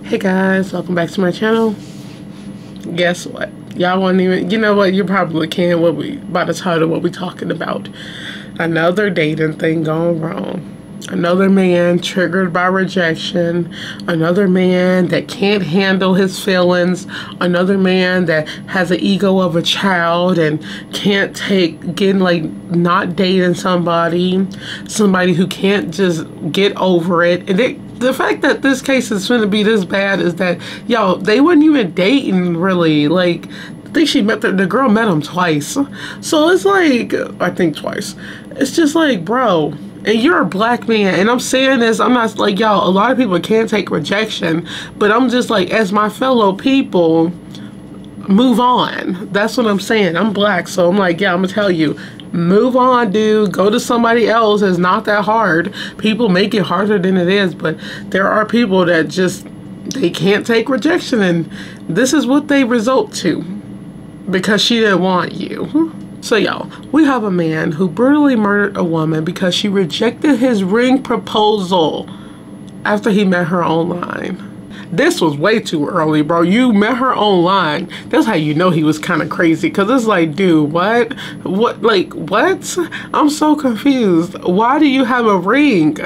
Hey guys, welcome back to my channel. Guess what? Y'all won't even, you know what, you probably can by the title what we talking about. Another dating thing going wrong. Another man triggered by rejection. Another man that can't handle his feelings. Another man that has an ego of a child and can't take getting like not dating somebody. Somebody who can't just get over it. And the fact that this case is going to be this bad is that, yo, they weren't even dating really. Like, I think she met the girl met him twice. So it's like, I think twice. It's just like, bro, and you're a black man, and I'm saying this, I'm not like, y'all, a lot of people can't take rejection, but I'm just like, as my fellow people, move on. That's what I'm saying. I'm black, so I'm like, yeah, I'm gonna tell you, move on, dude. Go to somebody else. It's not that hard. People make it harder than it is, but there are people that just, they can't take rejection, and this is what they result to because she didn't want you. So y'all, we have a man who brutally murdered a woman because she rejected his ring proposal after he met her online. This was way too early, bro. You met her online. That's how you know he was kind of crazy. Because it's like, dude, what? Like, what? I'm so confused. Why do you have a ring?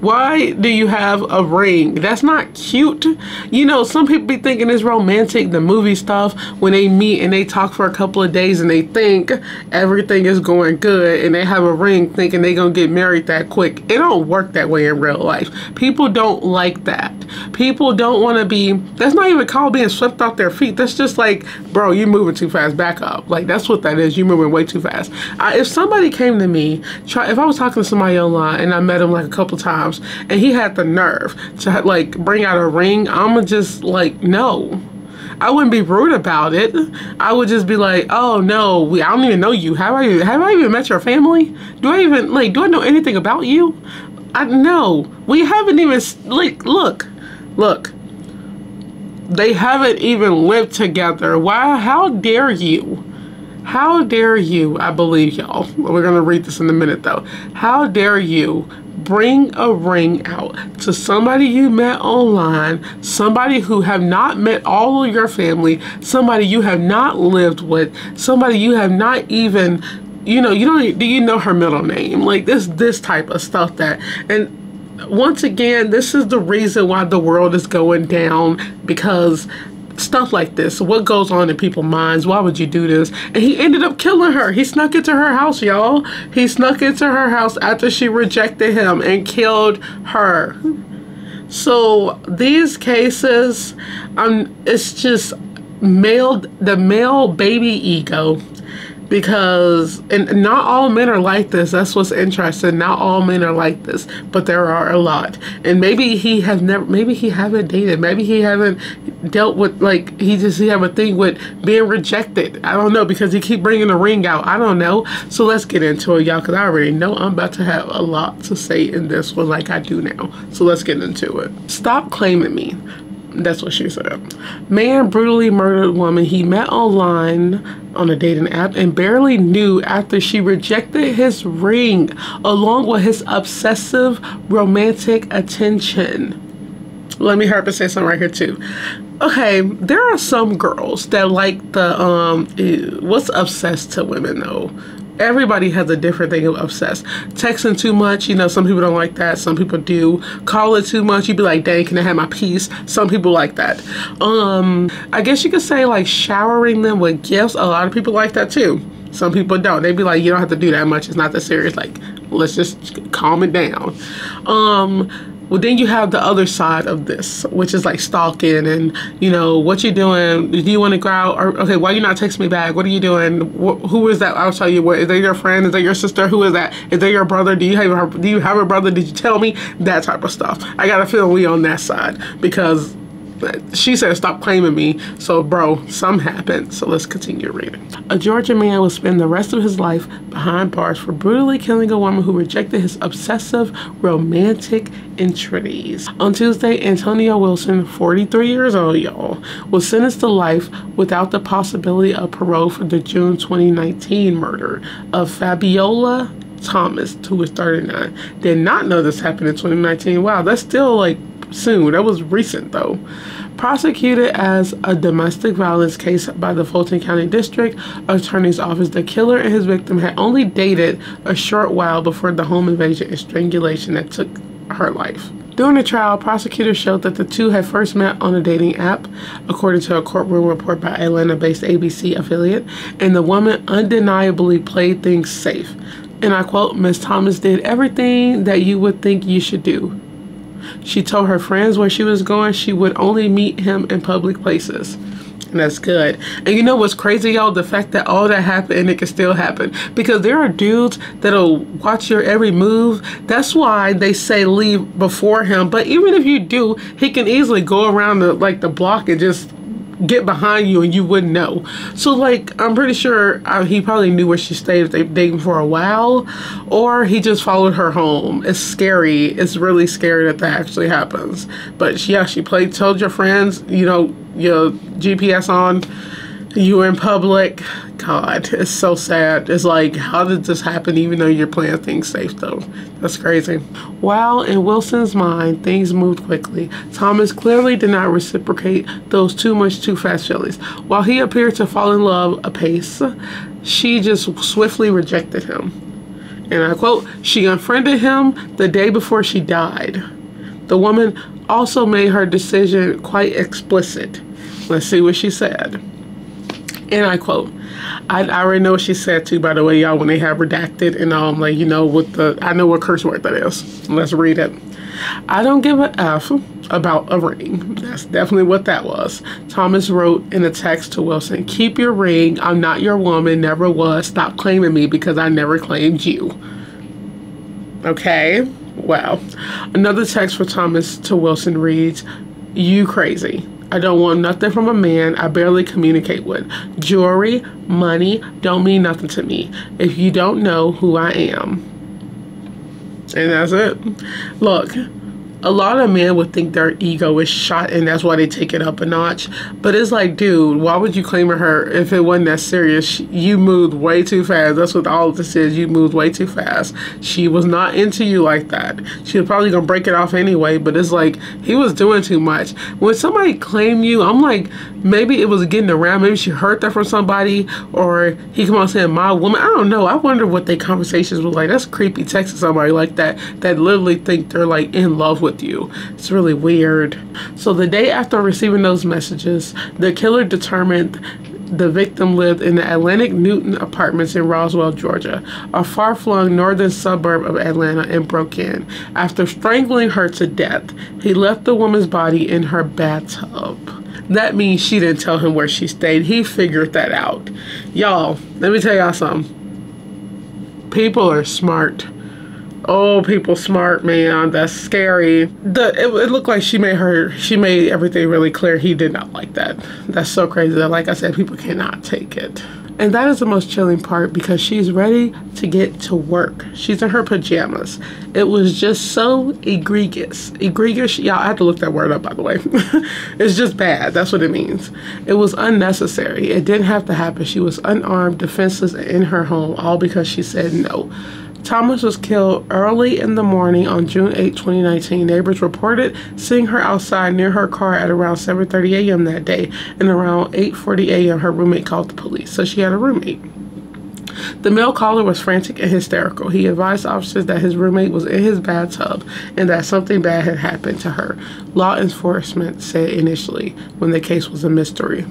Why do you have a ring? That's not cute. You know, some people be thinking it's romantic, the movie stuff, when they meet and they talk for a couple of days and they think everything is going good and they have a ring thinking they gonna get married that quick. It don't work that way in real life. People don't like that. People don't want to be, that's not even called being swept off their feet. That's just like, bro, you moving too fast, back up. Like, that's what that is. You moving way too fast. If somebody came to me, if I was talking to somebody online and I met him like a couple times and he had the nerve to like bring out a ring, I'ma just like, no. I wouldn't be rude about it. I would just be like, oh no, I don't even know you. Have I even met your family? Do I know anything about you? No, we haven't even, like, look, they haven't even lived together. Why? How dare you? How dare you? I believe y'all. We're gonna read this in a minute though. How dare you bring a ring out to somebody you met online, somebody who have not met all of your family, somebody you have not lived with, somebody you have not even, you know, do you know her middle name? Like this type of stuff that, and once again, this is the reason why the world is going down, because stuff like this, what goes on in people's minds, why would you do this? And he ended up killing her. He snuck into her house, y'all. He snuck into her house after she rejected him and killed her. So these cases, it's just the male baby ego. Because, and not all men are like this. That's what's interesting. Not all men are like this, but there are a lot. And maybe he haven't dated. Maybe he haven't dealt with, like, he have a thing with being rejected. I don't know, because he keep bringing the ring out. I don't know. So let's get into it, y'all, because I already know I'm about to have a lot to say in this one, like I do now. So let's get into it. Stop claiming me. That's what she said. Man brutally murdered woman he met online on a dating app and barely knew after she rejected his ring along with his obsessive romantic attention. Let me hurry up and say something right here too. Okay, there are some girls that like the what's obsessed to women though. Everybody has a different thing of obsessed. Texting too much, you know, some people don't like that. Some people do. Calling too much, you'd be like, dang, can I have my peace? Some people like that. I guess you could say like showering them with gifts. A lot of people like that too. Some people don't. They'd be like, you don't have to do that much. It's not that serious. Like, let's just calm it down. Well, then you have the other side of this, which is like stalking and, you know, what you doing? Do you want to go out? Or, okay, why you not texting me back? What are you doing? Who is that? I'll tell you what. Is that your friend? Is that your sister? Who is that? Is that your brother? Do you have a brother? Did you tell me? That type of stuff. I got a feeling we on that side because she said stop claiming me. So bro, something happened. So let's continue reading. A Georgia man will spend the rest of his life behind bars for brutally killing a woman who rejected his obsessive romantic entreaties. On Tuesday, Antonio Wilson, 43 years old, y'all, was sentenced to life without the possibility of parole for the June 2019 murder of Fabiola Thomas, who was 39. Did not know this happened in 2019. Wow, that's still like soon. That was recent though. Prosecuted as a domestic violence case by the Fulton County District Attorney's Office, the killer and his victim had only dated a short while before the home invasion and strangulation that took her life. During the trial, prosecutors showed that the two had first met on a dating app, according to a courtroom report by Atlanta-based ABC affiliate, and the woman undeniably played things safe. And I quote, "Ms. Thomas did everything that you would think you should do. She told her friends where she was going. She would only meet him in public places." And that's good. And you know what's crazy, y'all? The fact that all that happened and it can still happen. Because there are dudes that'll watch your every move. That's why they say leave before him. But even if you do, he can easily go around the block and just get behind you and you wouldn't know. So like, I'm pretty sure he probably knew where she stayed if they've dated for a while, or he just followed her home. It's scary. It's really scary that actually happens. But yeah, she told your friends, you know, your GPS on, you were in public. God, it's so sad. It's like, how did this happen even though you're playing things safe though? That's crazy. While in Wilson's mind, things moved quickly, Thomas clearly did not reciprocate those too much too fast feelings. While he appeared to fall in love apace, she just swiftly rejected him. And I quote, "She unfriended him the day before she died." The woman also made her decision quite explicit. Let's see what she said. And I quote, I already know what she said too, by the way, y'all, when they have redacted and like, you know, I know what curse word that is. Let's read it. "I don't give a F about a ring." That's definitely what that was. Thomas wrote in a text to Wilson, "Keep your ring. I'm not your woman, never was. Stop claiming me because I never claimed you." Okay, wow. Another text for Thomas to Wilson reads, "You crazy. I don't want nothing from a man I barely communicate with. Jewelry, money don't mean nothing to me if you don't know who I am." And that's it. Look, a lot of men would think their ego is shot and that's why they take it up a notch. But it's like, dude, why would you claim her if it wasn't that serious? You moved way too fast. That's what all of this is. You moved way too fast. She was not into you like that. She was probably gonna break it off anyway, but it's like, he was doing too much. When somebody claim you, I'm like, maybe it was getting around. Maybe she heard that from somebody, or he come on saying my woman. I don't know. I wonder what their conversations were like. That's creepy, texting somebody like that literally think they're like in love with you. It's really weird. So the day after receiving those messages, the killer determined the victim lived in the Atlantic Newton Apartments in Roswell, Georgia, a far-flung northern suburb of Atlanta, and broke in. After strangling her to death, he left the woman's body in her bathtub. That means she didn't tell him where she stayed. He figured that out. Y'all, let me tell y'all something. People are smart. Oh, people smart, man. That's scary. It looked like she made everything really clear. He did not like that. That's so crazy that, like I said, people cannot take it. And that is the most chilling part, because she's ready to get to work. She's in her pajamas. It was just so egregious. Egregious, y'all, I have to look that word up, by the way. It's just bad. That's what it means. It was unnecessary. It didn't have to happen. She was unarmed, defenseless, in her home, all because she said no. Thomas was killed early in the morning on June 8, 2019. Neighbors reported seeing her outside near her car at around 7:30 a.m. that day, and around 8:40 a.m. her roommate called the police. So she had a roommate. The male caller was frantic and hysterical. He advised officers that his roommate was in his bathtub and that something bad had happened to her. Law enforcement said initially, when the case was a mystery.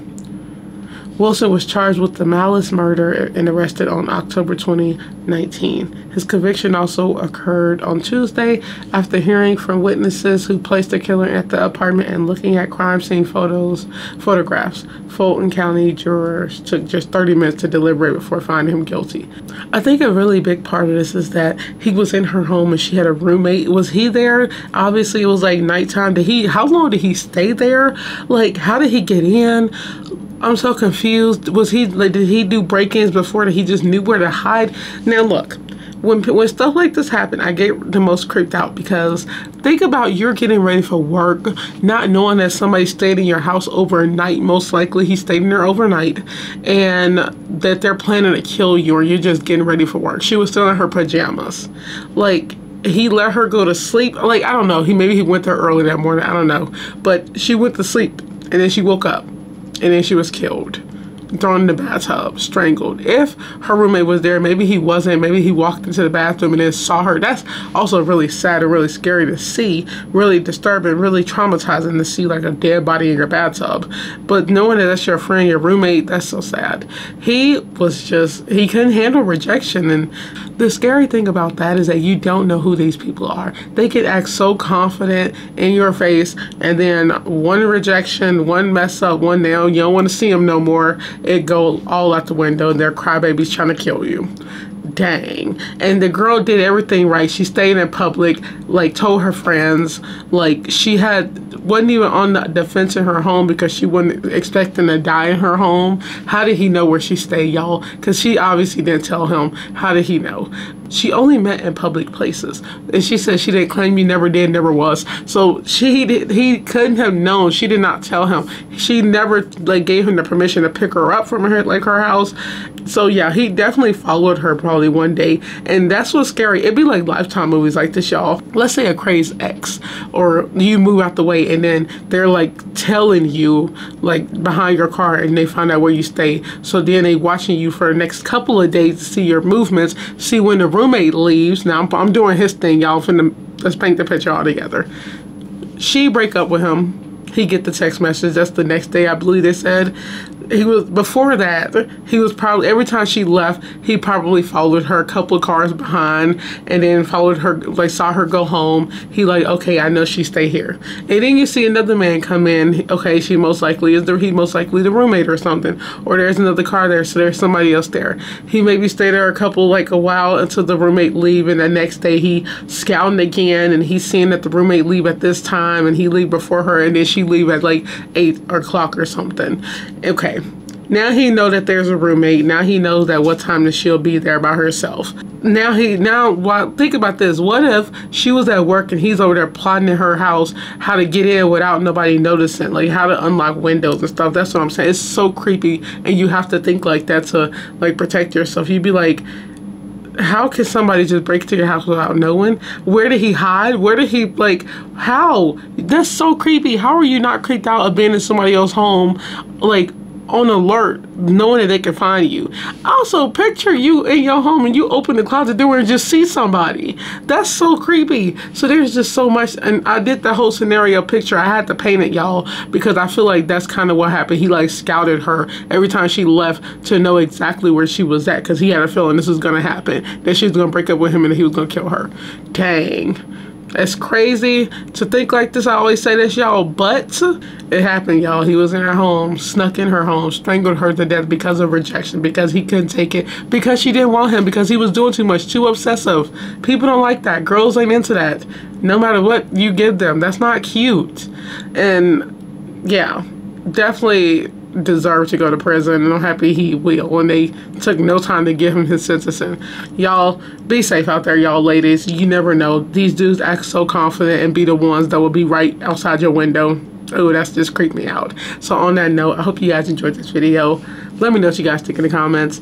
Wilson was charged with the malice murder and arrested on October 2019. His conviction also occurred on Tuesday after hearing from witnesses who placed the killer at the apartment and looking at crime scene photographs. Fulton County jurors took just 30 minutes to deliberate before finding him guilty. I think a really big part of this is that he was in her home and she had a roommate. Was he there? Obviously it was like nighttime. How long did he stay there? Like, how did he get in? I'm so confused. Did he do break-ins before that he just knew where to hide? Now look, when stuff like this happen, I get the most creeped out, because think about, you're getting ready for work, not knowing that somebody stayed in your house overnight. Most likely he stayed in there overnight, and that they're planning to kill you, or you're just getting ready for work. She was still in her pajamas. Like, he let her go to sleep. Like, I don't know. Maybe he went there early that morning. I don't know. But she went to sleep and then she woke up and then she was killed. Thrown in the bathtub, strangled. If her roommate was there, maybe he wasn't. Maybe he walked into the bathroom and then saw her. That's also really sad and really scary to see. Really disturbing, really traumatizing to see like a dead body in your bathtub. But knowing that that's your friend, your roommate, that's so sad. He couldn't handle rejection. And the scary thing about that is that you don't know who these people are. They can act so confident in your face, and then one rejection, one mess up, one nail, you don't want to see them no more. It go all out the window and they're crybabies trying to kill you. Dang. And the girl did everything right. She stayed in public, like told her friends, like wasn't even on the defense in her home because she wasn't expecting to die in her home. How did he know where she stayed, y'all? Because she obviously didn't tell him. How did he know? She only met in public places. And she said she didn't claim you never did, never was. So he couldn't have known. She did not tell him. She never like gave him the permission to pick her up from her house. So yeah, he definitely followed her probably one day. And that's what's scary. It'd be like Lifetime movies like this, y'all. Let's say a crazed ex, or you move out the way and then they're like telling you like behind your car and they find out where you stay. So then they watching you for the next couple of days to see your movements, see when the roommate leaves. Now I'm doing his thing, y'all. Let's paint the picture all together. She break up with him. He get the text message. That's the next day, I believe they said. Before that, he was probably, every time she left, he probably followed her a couple of cars behind and then followed her, like saw her go home. He like, okay, I know she stay here. And then you see another man come in. Okay, he most likely the roommate or something. Or there's another car there, so there's somebody else there. He maybe stay there a while until the roommate leave, and the next day he scouting again and he's seeing that the roommate leave at this time and he leave before her and then she leave at like 8 o'clock or something. Okay. Now he know that there's a roommate. Now he knows that what time that she'll be there by herself. Think about this. What if she was at work and he's over there plotting in her house how to get in without nobody noticing, like how to unlock windows and stuff. That's what I'm saying. It's so creepy, and you have to think like that to like protect yourself. You'd be like, how can somebody just break into your house without knowing? Where did he hide? Where did he, like, how? That's so creepy. How are you not creeped out of being in somebody else's home, like, on alert, knowing that they can find you? Also, picture you in your home and you open the closet door and just see somebody. That's so creepy. So there's just so much, and I did the whole scenario picture. I had to paint it, y'all, because I feel like that's kind of what happened. He like scouted her every time she left to know exactly where she was at, because he had a feeling this was gonna happen, that she was gonna break up with him and he was gonna kill her. Dang. It's crazy to think like this. I always say this, y'all, but it happened, y'all. He was in her home, snuck in her home, strangled her to death because of rejection, because he couldn't take it, because she didn't want him, because he was doing too much, too obsessive. People don't like that. Girls ain't into that. No matter what you give them, that's not cute. And yeah, definitely deserve to go to prison, and I'm happy he will when they took no time to give him his sentencing. Y'all be safe out there, y'all ladies. You never know. These dudes act so confident and be the ones that will be right outside your window. Oh, that's just creeped me out. So on that note, I hope you guys enjoyed this video. Let me know what you guys think in the comments.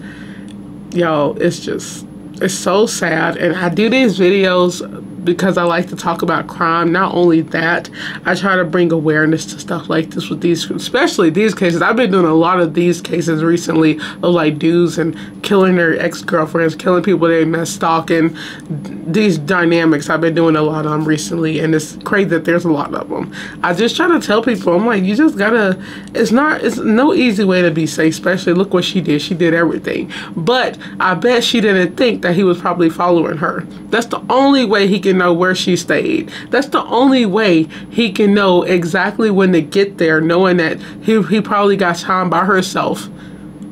Y'all, it's so sad, and I do these videos because I like to talk about crime. Not only that, I try to bring awareness to stuff like this with these, especially these cases. I've been doing a lot of these cases recently of like dudes and killing their ex-girlfriends, killing people they met, stalking. These dynamics, I've been doing a lot of them recently, and it's crazy that there's a lot of them. I just try to tell people, I'm like, you just gotta, it's no easy way to be safe, especially look what she did. She did everything. But I bet she didn't think that he was probably following her. That's the only way he can know where she stayed. That's the only way he can know exactly when to get there, knowing that he probably got time by herself.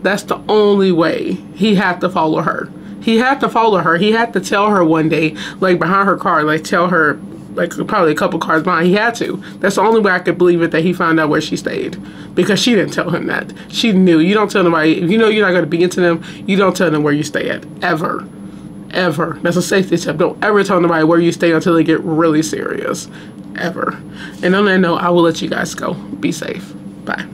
That's the only way. He had to follow her. He had to follow her. He had to tell her one day, like behind her car, like tell her, like probably a couple cars behind. He had to. That's the only way I could believe it, that he found out where she stayed, because she didn't tell him that. She knew. You don't tell nobody, if you know you're not going to be into them, you don't tell them where you stay at, ever. Ever. That's a safety tip. Don't ever tell nobody where you stay until they get really serious. Ever. And on that note, I will let you guys go. Be safe. Bye.